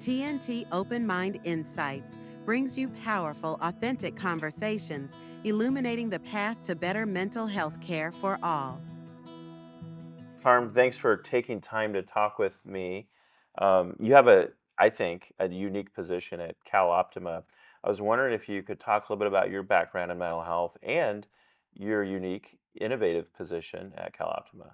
TNT Open Mind Insights brings you powerful, authentic conversations, illuminating the path to better mental health care for all. Carm, thanks for taking time to talk with me. You have I think, a unique position at CalOptima. I was wondering if you could talk a little bit about your background in mental health and your unique, innovative position at CalOptima.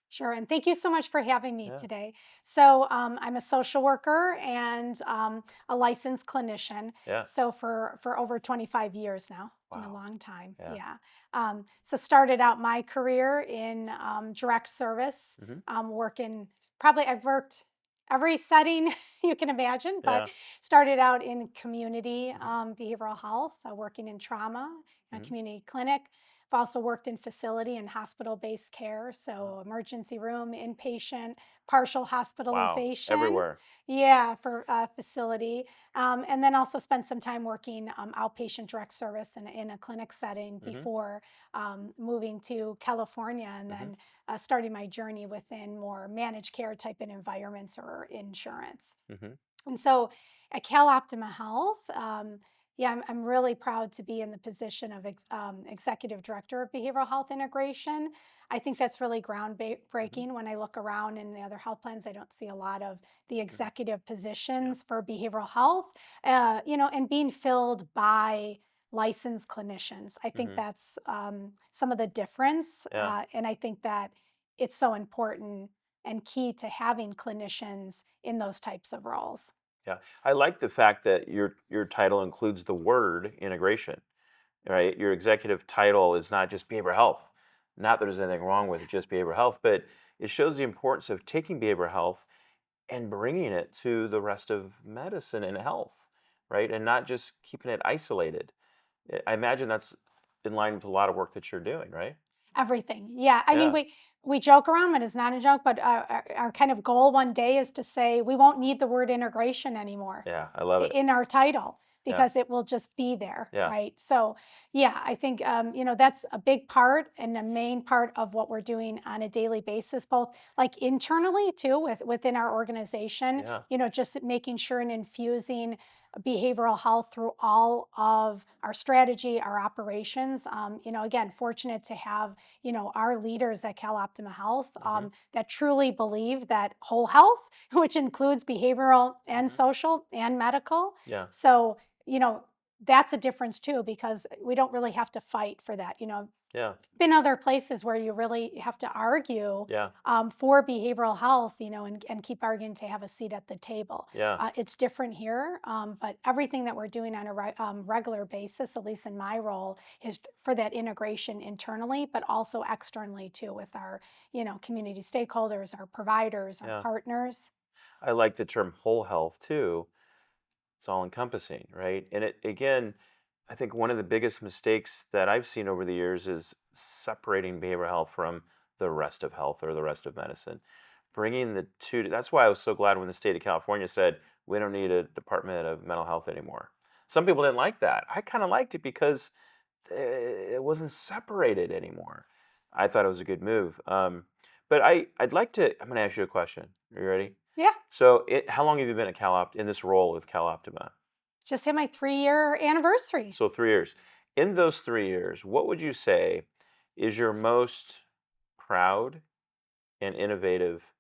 Sure, and thank you so much for having me Yeah. today. I'm a social worker and a licensed clinician. Yeah. So for over 25 years now, been a Wow. long time. Yeah. Yeah. So started out my career in direct service, Hmm. working. Probably I've worked every setting you can imagine, but Yeah. started out in community Hmm. behavioral health, working in trauma, a Hmm. community clinic. I've also worked in facility and hospital-based care, Wow. so emergency room, inpatient, partial Wow. hospitalization. Everywhere. Yeah, for facility. And then also spent some time working outpatient direct service in a clinic setting Hmm. before moving to California and Hmm. then starting my journey within more managed care type of environments or insurance. Hmm. And so at CalOptima Health, yeah, I'm really proud to be in the position of executive director of behavioral health integration. I think that's really Hmm. groundbreaking. When I look around in the other health plans, I don't see a lot of the Hmm. executive Yeah. positions for behavioral health, and being filled by licensed clinicians. I think Hmm. that's some of the difference. Yeah. And I think that it's so important and key to having clinicians in those types of roles. Yeah. I like the fact that your title includes the word integration. Right? Your executive title is not just behavioral health. Not that there's anything wrong with just behavioral health, but it shows the importance of taking behavioral health and bringing it to the rest of medicine and health, right? And not just keeping it isolated. I imagine that's in line with a lot of work that you're doing, right? Everything. Yeah. I mean, Yeah, we joke around, but it's not a joke, but our kind of goal one day is to say we won't need the word integration anymore yeah, I love it. in our title Yeah, because it will just be there, yeah. right? So, yeah, I think that's a big part and a main part of what we're doing on a daily basis, both like internally too, within our organization. Yeah. Just making sure and infusing behavioral health through all of our strategy, our operations. Again, fortunate to have our leaders at CalOptima Health Hmm. that truly believe that whole health, which includes behavioral and Hmm. social and medical. Yeah, So, you know, that's a difference too, because we don't really have to fight for that. yeah, Been other places where you really have to argue yeah, for behavioral health, and keep arguing to have a seat at the table. yeah. It's different here, but everything that we're doing on a regular basis, at least in my role, is for that integration internally, but also externally too, with our, community stakeholders, our providers, our Yeah. partners. I like the term whole health too. It's all encompassing, right? And it again, I think one of the biggest mistakes that I've seen over the years is separating behavioral health from the rest of health or the rest of medicine. Bringing the two, that's why I was so glad when the state of California said, we don't need a Department of Mental Health anymore. Some people didn't like that. I kind of liked it because it wasn't separated anymore. I thought it was a good move. But I'd like to, I'm going to ask you a question. Are you ready? Yeah, So, how long have you been at in this role with CalOptima? just hit my 3-year anniversary. So 3 years. In those 3 years, what would you say is your most proud and innovative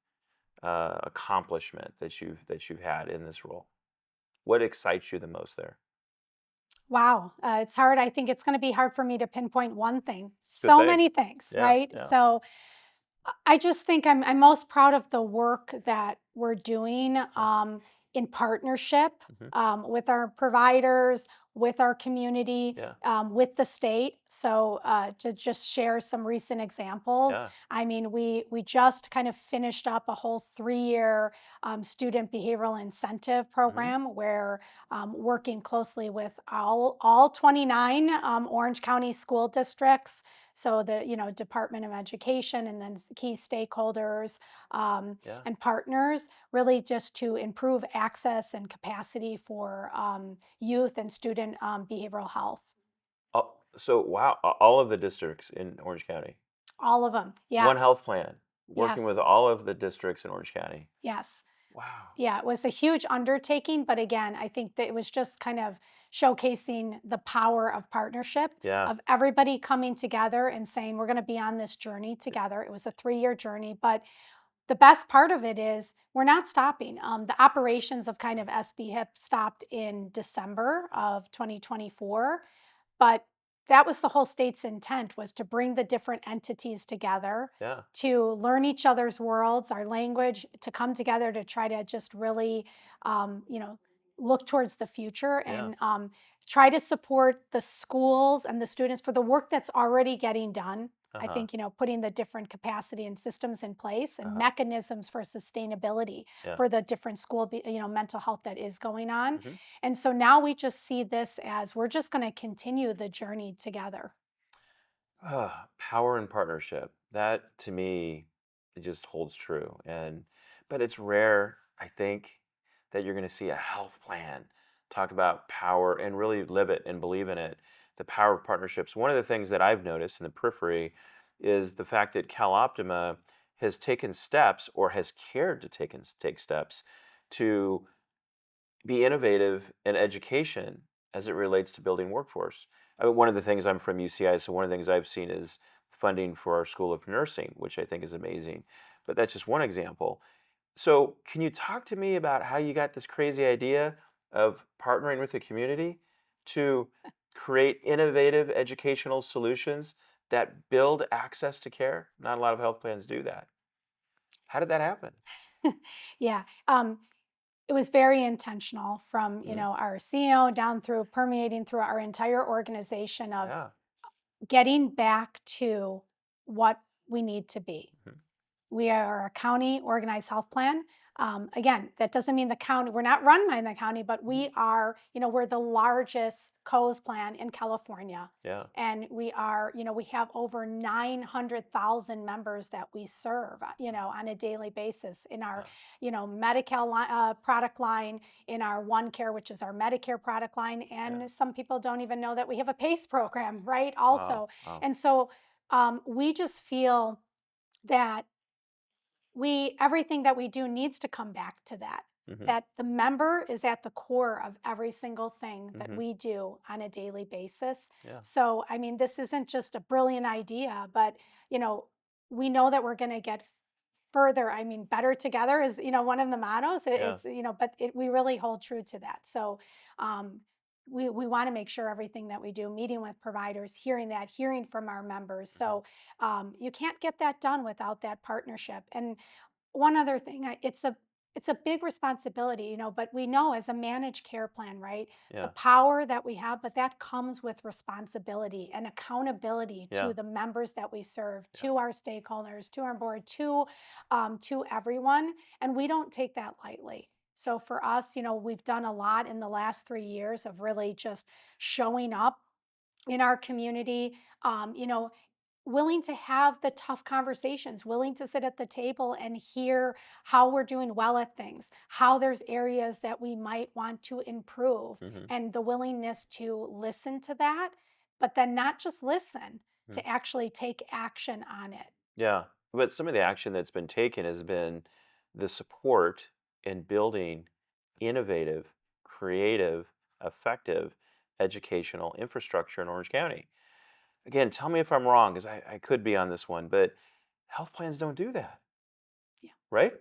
accomplishment that you've had in this role? What excites you the most there? Wow, it's hard. I think it's going to be hard for me to pinpoint one thing. Good So thing. many things, Yeah, right? yeah. So I just think I'm most proud of the work that we're doing Yeah. in partnership Hmm. with our providers, with our community, Yeah. with the state. So to just share some recent examples, Yeah. I mean, we just kind of finished up a whole 3-year student behavioral incentive Hmm. program where working closely with all 29 Orange County school districts, so the Department of Education and then key stakeholders Yeah. and partners, really just to improve access and capacity for youth and student behavioral health. Oh, so wow, all of the districts in Orange County, All of them. Yeah. one health plan, working Yes. with all of the districts in Orange County. Yes. Wow. Yeah, it was a huge undertaking, but again, I think that it was just kind of showcasing the power of partnership, Yeah. of everybody coming together and saying, we're going to be on this journey together. It was a 3-year journey, but the best part of it is we're not stopping. The operations of kind of SB HIP stopped in December of 2024, but that was the whole state's intent, was to bring the different entities together, Yeah. to learn each other's worlds, our language, to come together to try to just really, you know, look towards the future Yeah. and try to support the schools and the students for the work that's already getting done. I Uh-huh. think, putting the different capacity and systems in place and Uh-huh. mechanisms for sustainability Yeah. for the different school, mental health that is going on. Hmm. And so now we just see this as we're just going to continue the journey together. Power and partnership. That to me, it just holds true. But it's rare, I think, that you're going to see a health plan talk about power and really live it and believe in it. The power of partnerships. One of the things that I've noticed in the periphery is the fact that CalOptima has taken steps or has cared to take steps to be innovative in education as it relates to building workforce. I mean, one of the things, I'm from UCI, so one of the things I've seen is funding for our School of Nursing, which I think is amazing. But that's just one example. So, can you talk to me about how you got this crazy idea of partnering with the community to create innovative educational solutions that build access to care? Not a lot of health plans do that. How did that happen? Yeah. It was very intentional from, Hmm. our CEO down through permeating through our entire organization of Yeah. getting back to what we need to be. Mhm. We are a county organized health plan. Again, that doesn't mean the county, we're not run by the county, but Mhm. we are, we're the largest COES plan in California. Yeah. And we are, we have over 900,000 members that we serve, on a daily basis in our, Yeah. Medical product line, in our One Care, which is our Medicare product line. Yeah. And some people don't even know that we have a PACE program, right? Wow. Also. Wow. And so we just feel that everything that we do needs to come back to that, Mhm. that the member is at the core of every single thing that Mhm. we do on a daily basis. Yeah. So I mean, this isn't just a brilliant idea, but you know we know that we're going to get further. I mean, better together is, one of the mottos. Yeah. It's, but we really hold true to that. So um we want to make sure everything that we do, meeting with providers, hearing that, hearing from our members. Mhm. So you can't get that done without that partnership. And one other thing, it's a big responsibility, but we know as a managed care plan, right? The Yeah. power that we have, but that comes with responsibility and accountability to Yeah. the members that we serve, Yeah. to our stakeholders, to our board, to everyone, and we don't take that lightly. So for us, we've done a lot in the last 3 years of really just showing up in our community, willing to have the tough conversations, willing to sit at the table and hear how we're doing well at things, how there's areas that we might want to improve, Mhm. and the willingness to listen to that, but then not just listen, Mm. to actually take action on it. Yeah. But some of the action that's been taken has been the support in building innovative, creative, effective educational infrastructure in Orange County. Again, tell me if I'm wrong, because I could be on this one, but health plans don't do that, Yeah. right?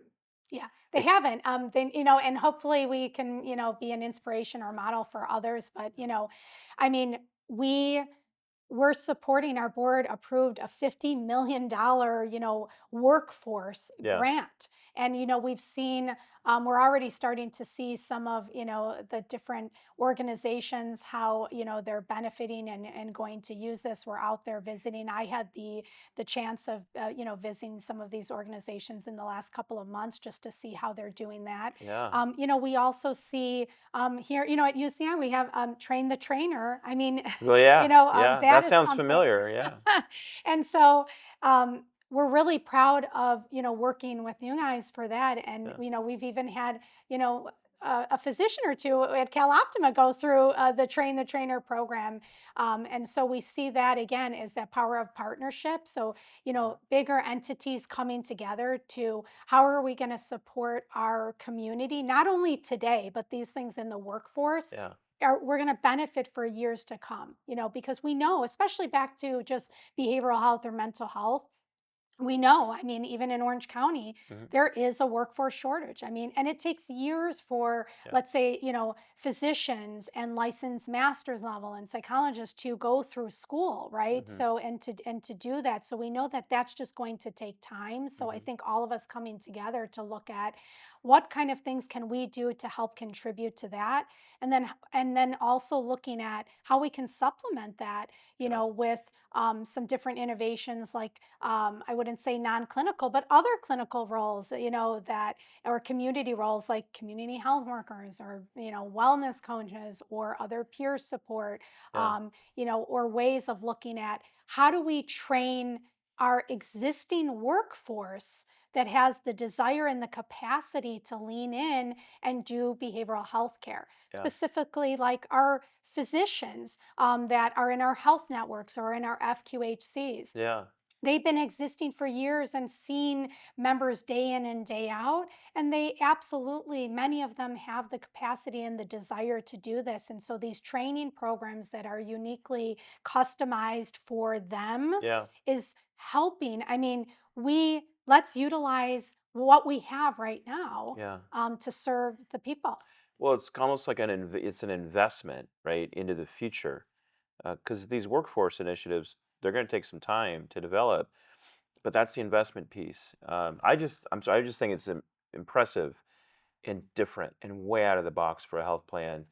Yeah, they They, haven't. Then and hopefully we can be an inspiration or model for others. But I mean, we're supporting, our board approved a $50 million, workforce yeah. grant. And, we've seen, we're already starting to see some of, the different organizations, how, they're benefiting and going to use this. We're out there visiting. I had the chance of, visiting some of these organizations in the last couple of months just to see how they're doing that. Yeah. We also see here, at UCI, we have Train the Trainer. I mean, Well, yeah. Yeah. that That is sounds something. familiar. Yeah. And so we're really proud of, working with you guys for that. And, Yeah. we've even had, you know, a physician or two at CalOptima go through the Train the Trainer program. And so we see that again is that power of partnership. So, bigger entities coming together to how are we going to support our community, not only today, but these things in the workforce Yeah. we're going to benefit for years to come, because we know, especially back to just behavioral health or mental health, we know, I mean, even in Orange County, Hmm. there is a workforce shortage. I mean, and it takes years for, Yeah. let's say, physicians and licensed master's level and psychologists to go through school, right? Hmm. So, and to do that. So we know that that's just going to take time. So I Hmm. think all of us coming together to look at what kind of things can we do to help contribute to that, and then also looking at how we can supplement that, Yeah. with some different innovations like I wouldn't say non-clinical, but other clinical roles, that or community roles like community health workers or, wellness coaches or other peer support, Yeah. or ways of looking at how do we train our existing workforce that has the desire and the capacity to lean in and do behavioral health care, Yeah. specifically like our physicians that are in our health networks or in our FQHCs. Yeah. They've been existing for years and seen members day in and day out. And they absolutely, many of them have the capacity and the desire to do this. And so these training programs that are uniquely customized for them Yeah. is helping. I mean, let's utilize what we have right now Yeah. to serve the people. Well, it's almost like it's an investment, right, into the future, because these workforce initiatives, they're going to take some time to develop, but that's the investment piece. I'm sorry, I just think it's impressive and different and way out of the box for a health plan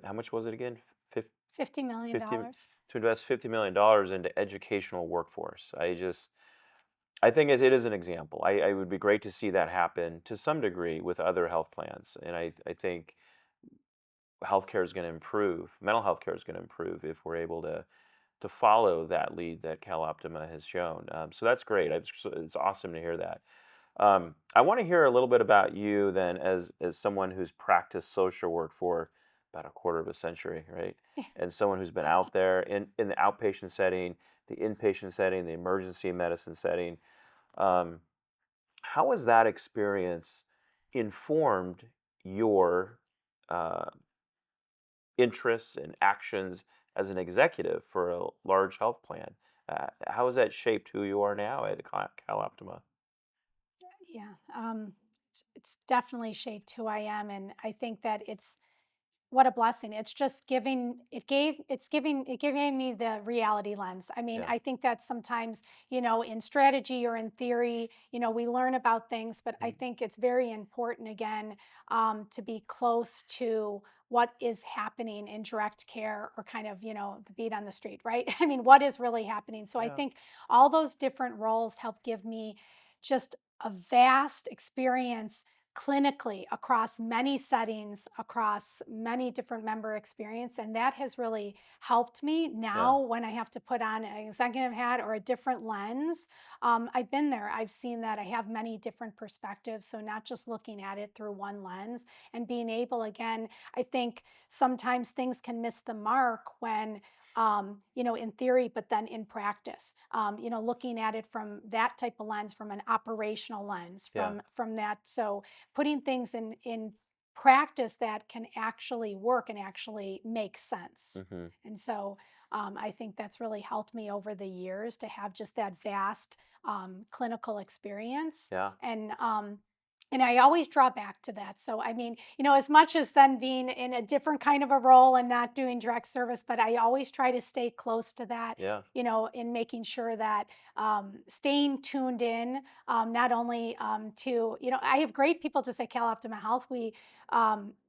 how much was it again? $50 million. 50 to invest $50 million into educational workforce. I think it is an example. I would be great to see that happen to some degree with other health plans, and I think healthcare is going to improve. Mental health care is going to improve if we're able to follow that lead that CalOptima has shown. So that's great. It's awesome to hear that. I want to hear a little bit about you then, as someone who's practiced social work for about a quarter of a century, right? And someone who's been out there in the outpatient setting, the inpatient setting, the emergency medicine setting. Um, how has that experience informed your uh, interests and actions as an executive for a large health plan? How has that shaped who you are now at CalOptima? Yeah, it's definitely shaped who I am, and I think that it's what a blessing. It's just giving me the reality lens. I mean, Yeah. I think that sometimes, in strategy or in theory, we learn about things, but I Mhm. think it's very important again to be close to what is happening in direct care or kind of, the beat on the street, right? I mean, what is really happening. So I Yeah. think all those different roles help give me just a vast experience clinically across many settings, across many different member experience. And that has really helped me Yeah. now when I have to put on an executive hat or a different lens. I've been there, I've seen that I have many different perspectives. So not just looking at it through one lens and being able, again, I think sometimes things can miss the mark when in theory, but then in practice, looking at it from that type of lens, from an operational lens, Yeah. from that. So putting things in practice that can actually work and actually make sense. Hmm. And so I think that's really helped me over the years to have just that vast clinical experience. Yeah. And and I always draw back to that. So, I mean, as much as then being in a different kind of a role and not doing direct service, but I always try to stay close to that, Yeah. in making sure that staying tuned in, not only to, I have great people just at CalOptima Health.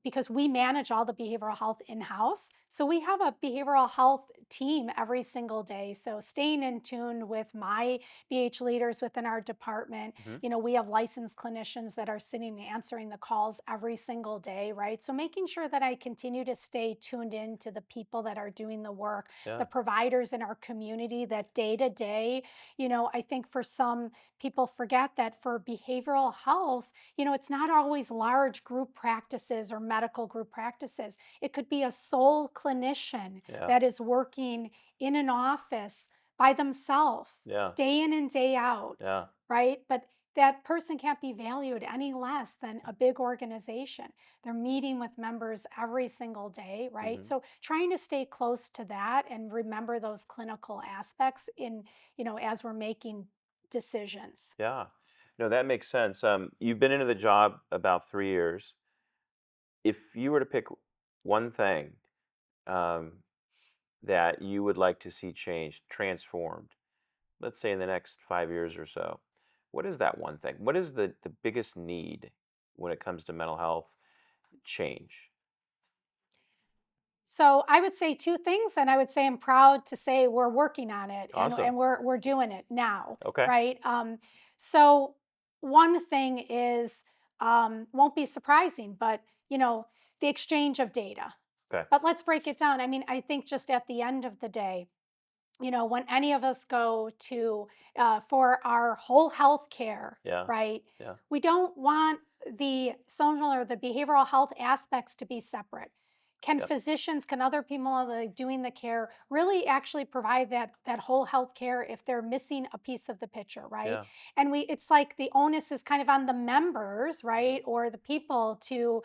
Because we manage all the behavioral health in house. So we have a behavioral health team every single day. So staying in tune with my BH leaders within our department. Hmm. We have licensed clinicians that that are sitting and answering the calls every single day, right? So making sure that I continue to stay tuned in to the people that are doing the work, the Yeah. providers in our community, that day to day. I think for some people forget that for behavioral health, it's not always large group practices or medical group practices. It could be a sole clinician Yeah. that is working in an office by themselves, Yeah. day in and day out, Yeah. right? But that person can't be valued any less than a big organization. They're meeting with members every single day, right? Hmm. So trying to stay close to that and remember those clinical aspects as we're making decisions. Yeah. No, that makes sense. You've been into the job about 3 years. If you were to pick one thing um, that you would like to see changed, transformed, let's say in the next 5 years or so, what is that one thing? What is the biggest need when it comes to mental health change? So I would say two things, and I would say I'm proud to say we're working on it and, Awesome. and we're doing it now, Okay. right? So one thing is won't be surprising, but the exchange of data. Okay. But let's break it down. I mean, I think just at the end of the day, when any of us go to for our whole health care, Yeah. right? Yeah. We don't want the social or the behavioral health aspects to be separate. Can Yep. physicians, can other people like doing the care really actually provide that whole health care if they're missing a piece of the picture, right? Yeah. And it's like the onus is kind of on the members, Mhm. right, or the people to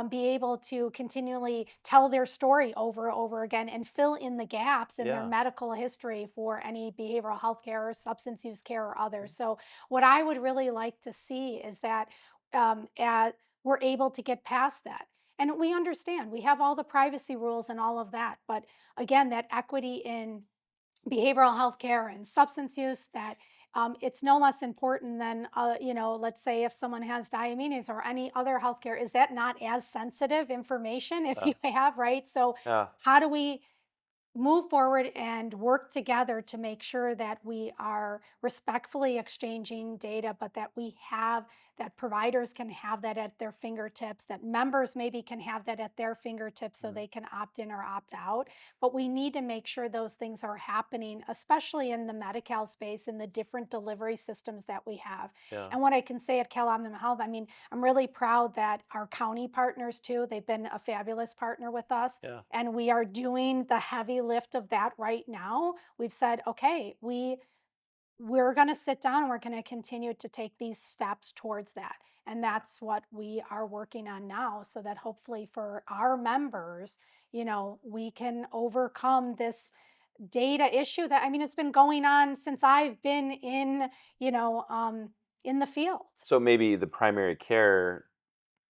be able to continually tell their story over and over again and fill in the gaps in their Yeah. medical history for any behavioral health care or substance use care or others. So, what I would really like to see is that we're able to get past that. And we understand we have all the privacy rules and all of that. But again, that equity in behavioral health care and substance use, that it's no less important than let's say if someone has diabetes or any other healthcare, is that not as sensitive information if Yeah. you have, right? So Yeah. how do we move forward and work together to make sure that we are respectfully exchanging data, but that that providers can have that at their fingertips, that members maybe can have that at their fingertips so Mhm. they can opt in or opt out. But we need to make sure those things are happening, especially in the Medi-Cal space, in the different delivery systems that we have. Yeah. And what I can say at CalOptima Health, I mean, I'm really proud that our county partners too, they've been a fabulous partner with us, Yeah. and we are doing the heavy lift of that right now. We've said, okay, we're going to sit down and we're going to continue to take these steps towards that. And that's what we are working on now, so that hopefully for our members, we can overcome this data issue that, I mean, it's been going on since I've been you know, um, in the field. So maybe the primary care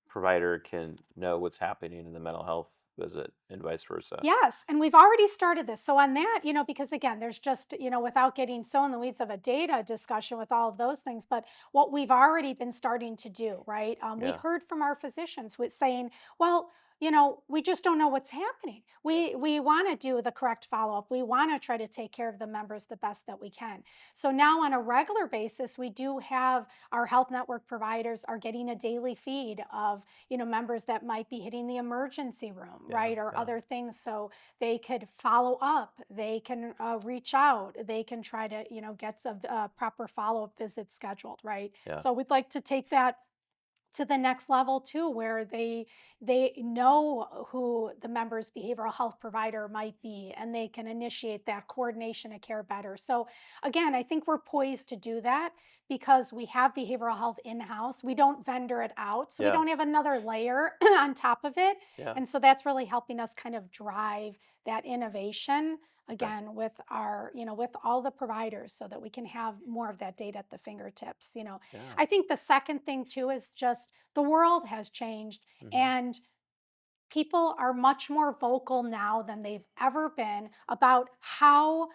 provider can know what's happening in the mental health visit and vice versa. Yes, and we've already started this. So on that, because again, there's just, without getting so in the weeds of a data discussion with all of those things, but what we've already been starting to do, right? We Yeah. heard from our physicians with saying, well, we just don't know what's happening. Yeah. We want to do the correct follow-up. We want to try to take care of the members the best that we can. So now on a regular basis, we do have our health network providers are getting a daily feed of members that might be hitting the emergency room, Yeah. right, or Yeah. other things, so they could follow up, they can reach out, they can try to get some proper follow-up visits scheduled, right? Yeah. So we'd like to take that to the next level too, where they know who the member's behavioral health provider might be, and they can initiate that coordination of care better. So again, I think we're poised to do that because we have behavioral health in-house. We don't vendor it out, so we Yeah. don't have another layer on top of it. Yeah. And so that's really helping us kind of drive that innovation Okay. again with our with all the providers, so that we can have more of that data at the fingertips. Yeah. I think the second thing too is just the world has changed, Hmm. and people are much more vocal now than they've ever been about how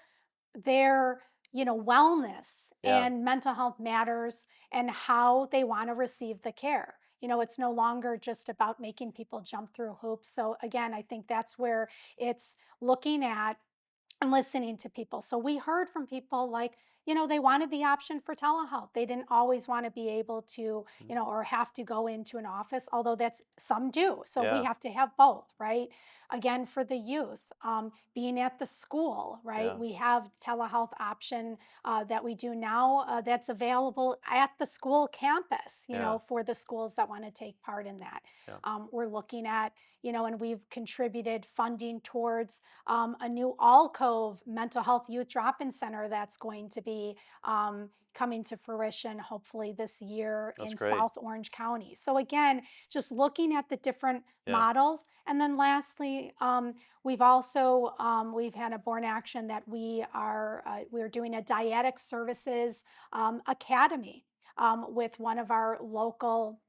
their wellness Yeah. and mental health matters, and how they want to receive the care. It's no longer just about making people jump through hoops. So again, I think that's where it's looking at and listening to people. So we heard from people like, they wanted the option for telehealth. They didn't always want to be able to, Mm. or have to go into an office, although that's some do. So we Yeah, have to have both, right? Again, for the youth, being at the school, right? yeah, We have telehealth option that we do now that's available at the school campus, yeah, for the schools that want to take part in that. yeah, We're looking at, and we've contributed funding towards a new alcove mental health youth drop-in center that's going to be coming to fruition hopefully this year that's in great. South Orange County. So again, just looking at the different Yeah, models. And then lastly, we've had a born action that we're doing a dyadic services academy with one of our local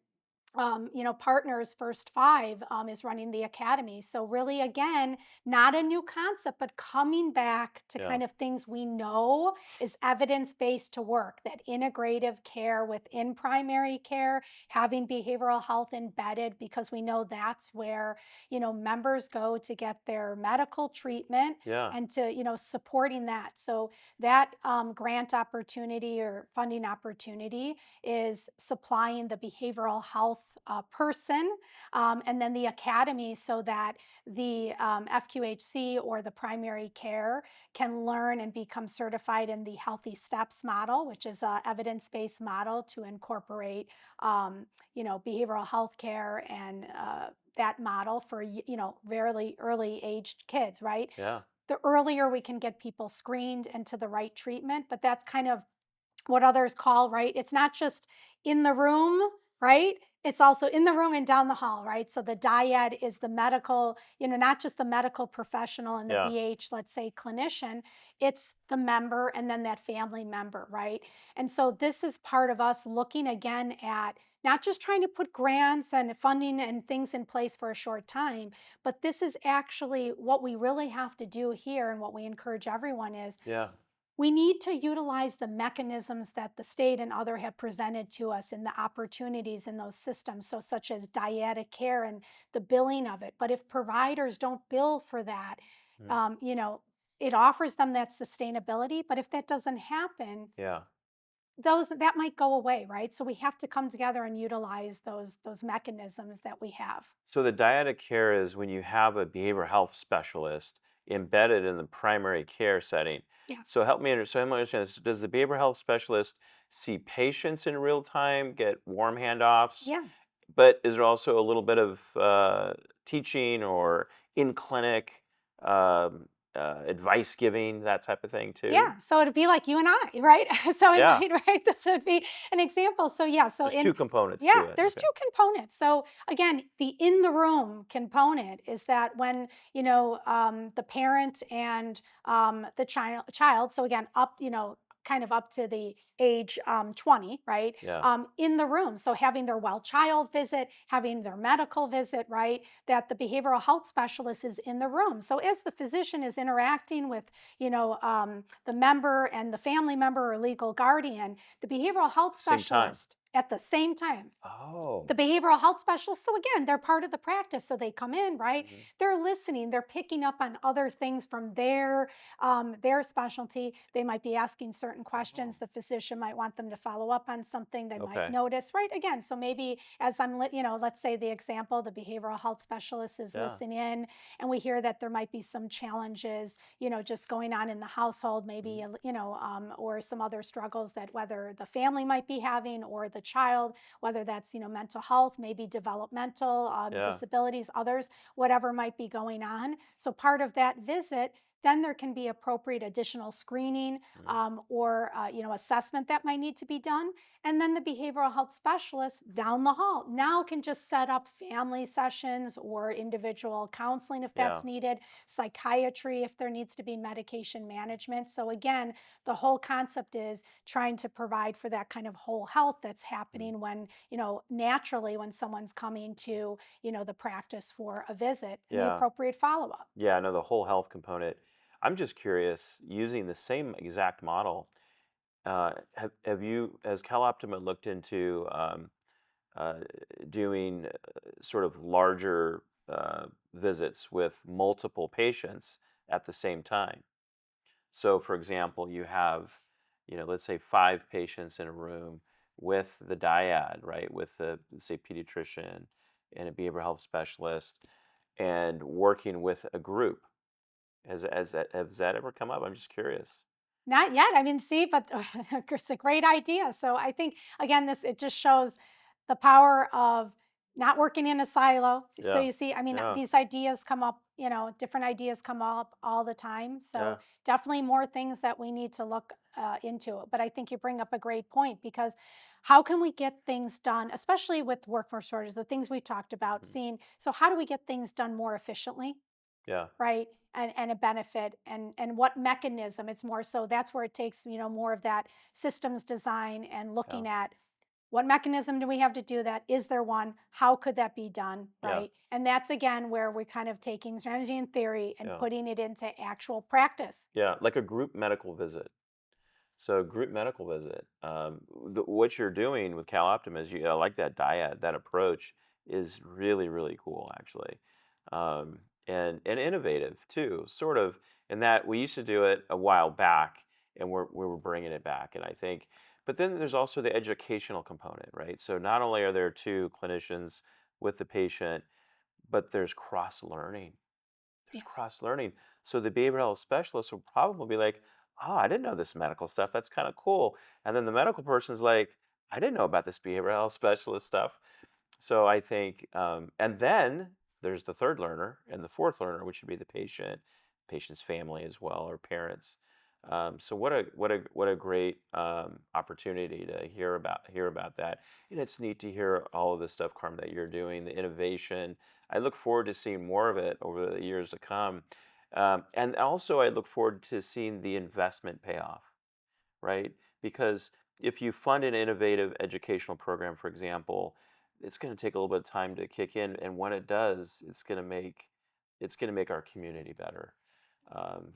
partners. First Five is running the academy. So really, again, not a new concept, but coming back to yeah, kind of things we know is evidence-based to work, that integrative care within primary care, having behavioral health embedded, because we know that's where, members go to get their medical treatment yeah, and to, supporting that. So that grant opportunity or funding opportunity is supplying the behavioral health person, and then the academy, so that the FQHC or the primary care can learn and become certified in the Healthy Steps model, which is a evidence-based model to incorporate, behavioral health care and that model for, very early aged kids, right? yeah, The earlier we can get people screened into the right treatment, but that's kind of what others call, right? It's not just in the room, right? It's also in the room and down the hall, right? So the dyad is the medical, not just the medical professional and the yeah, BH, let's say clinician, it's the member and then that family member, right? And so this is part of us looking again at not just trying to put grants and funding and things in place for a short time, but this is actually what we really have to do here. And what we encourage everyone is yeah, we need to utilize the mechanisms that the state and other have presented to us in the opportunities in those systems, so such as dyadic care and the billing of it. But if providers don't bill for that, mm, um, you know, it offers them that sustainability. But if that doesn't happen, yeah. those that might go away, right? So we have to come together and utilize those mechanisms that we have. So the dyadic care is when you have a behavioral health specialist embedded in the primary care setting. Yes. So help me understand this. Does the behavioral health specialist see patients in real time, get warm handoffs, Yeah. but is there also a little bit of teaching or in clinic advice giving, that type of thing too? Yeah, so it'd be like you and I, right? So it Yeah, might, right? This would be an example. So yeah, so there's in two components to yeah, it. there's Okay. two components. So again, the in the room component is that when the parent and the child. So again, up kind of up to the age 20, right? Yeah, In the room. So having their well child visit, having their medical visit, right? That the behavioral health specialist is in the room. So as the physician is interacting with the member and the family member or legal guardian, the behavioral health same time. specialist at the same time, Oh. the behavioral health specialists, so again, they're part of the practice. So they come in, right? Mhm. They're listening, they're picking up on other things from their specialty. They might be asking certain questions. Oh. The physician might want them to follow up on something they might Okay. notice, right? Again, so maybe as let's say the example, the behavioral health specialist is Yeah. listening in, and we hear that there might be some challenges, just going on in the household, maybe, Mhm. or some other struggles that whether the family might be having or the child, whether that's mental health, maybe developmental Yeah. disabilities, others, whatever might be going on. So part of that visit, then there can be appropriate additional screening Mhm. or assessment that might need to be done. And then the behavioral health specialist down the hall now can just set up family sessions or individual counseling if Yeah. that's needed, psychiatry if there needs to be medication management. So again, the whole concept is trying to provide for that kind of whole health that's Mhm. happening when, naturally when someone's coming to, the practice for a visit and the Yeah. appropriate follow up. Yeah. I know the whole health component. I'm just curious, using the same exact model, have you, has CalOptima looked into uh, doing sort of larger visits with multiple patients at the same time? So, for example, you have, let's say 5 patients in a room with the dyad, right, with the, say, pediatrician and a behavioral health specialist, and working with a group. Has that ever come up? I'm just curious. Not yet. I mean, see, but it's a great idea. So I think again, this it just shows the power of not working in a silo. So Yeah, you see, I mean, yeah, these ideas come up, different ideas come up all the time. So yeah. definitely more things that we need to look into. But I think you bring up a great point because how can we get things done, especially with workforce shortages, the things we've talked about, Mhm. seeing, so how do we get things done more efficiently? Yeah, Right, and a benefit, and what mechanism. It's more so that's where it takes, more of that systems design and yeah, looking at what mechanism do we have to do that? Is there one? How could that be done? yeah, Right, and that's again where we're kind of taking strategy and theory and yeah, putting it into actual practice. yeah. Like a group medical visit. So group medical visit. What you're doing with CalOptima is I like that dyad. That approach is really really cool actually, and innovative too. Sort of in that we used to do it a while back, and we were bringing it back. And I think, but then there's also the educational component, right? So not only are there two clinicians with the patient, but there's cross learning. There's Yes. cross learning. So the behavioral health specialist will probably be like, "Oh, I didn't know this medical stuff. That's kind of cool." And then the medical person's like, "I didn't know about this behavioral health specialist stuff." So I think, and then there's the third learner and the fourth learner, which would be the patient, patient's family as well, or parents. So what a great opportunity to hear about that, and it's neat to hear all of the stuff, Carm, that you're doing, the innovation. I look forward to seeing more of it over the years to come, and also I look forward to seeing the investment pay off, right? Because if you fund an innovative educational program, for example, it's going to take a little bit of time to kick in, and when it does, it's going to make our community better.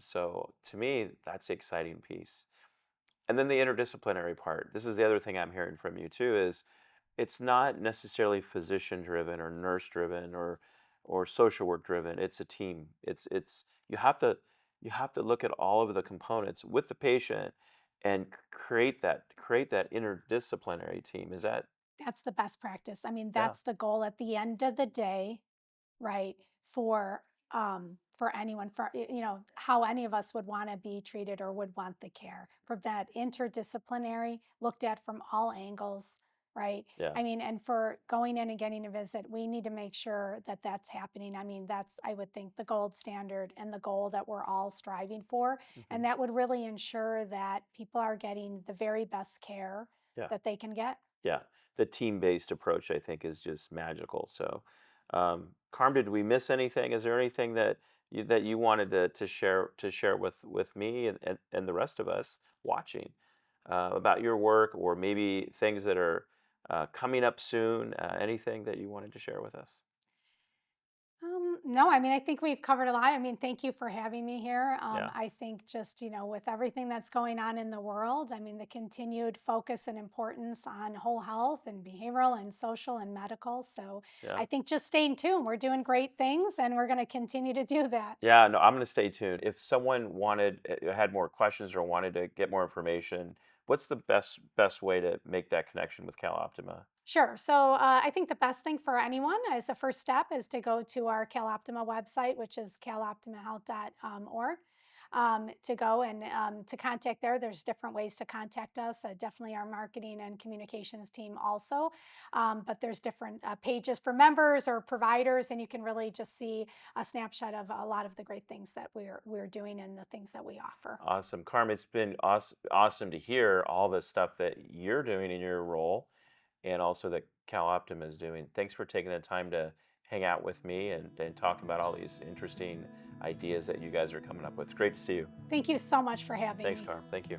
So to me, that's the exciting piece. And then the interdisciplinary part. This is the other thing I'm hearing from you too, is it's not necessarily physician driven or nurse driven or social work driven. It's a team. It's you have to look at all of the components with the patient and create that interdisciplinary team. Is that? That's the best practice. I mean, Yeah, that's the goal at the end of the day, right? For anyone, for how any of us would want to be treated or would want the care, for that interdisciplinary, looked at from all angles, right? yeah. I mean, and for going in and getting a visit, we need to make sure that that's happening. I mean, that's, I would think, the gold standard and the goal that we're all striving for, Hmm. and that would really ensure that people are getting the very best care Yeah. that they can get. Yeah, the team-based approach I think is just magical. So, Carm, did we miss anything? Is there anything that you wanted to share with me and the rest of us watching about your work, or maybe things that are coming up soon? Anything that you wanted to share with us? No, I mean, I think we've covered a lot. I mean, thank you for having me here. Yeah, I think just, with everything that's going on in the world, I mean, the continued focus and importance on whole health and behavioral and social and medical. So yeah. I think just staying tuned. We're doing great things and we're going to continue to do that. Yeah, no, I'm going to stay tuned. If someone had more questions or wanted to get more information, what's the best way to make that connection with CalOptima? Sure. So I think the best thing for anyone as a first step is to go to our CalOptima website, which is caloptimahealth.org. To go and to contact there. There's different ways to contact us. Definitely our marketing and communications team also. But there's different pages for members or providers, and you can really just see a snapshot of a lot of the great things that we're doing and the things that we offer. Awesome. Carmen, it's been awesome to hear all the stuff that you're doing in your role and also that CalOptima is doing. Thanks for taking the time to hang out with me and talk about all these interesting ideas that you guys are coming up with. It's great to see you. Thank you so much for having Thanks, me. Carmen. Thank you.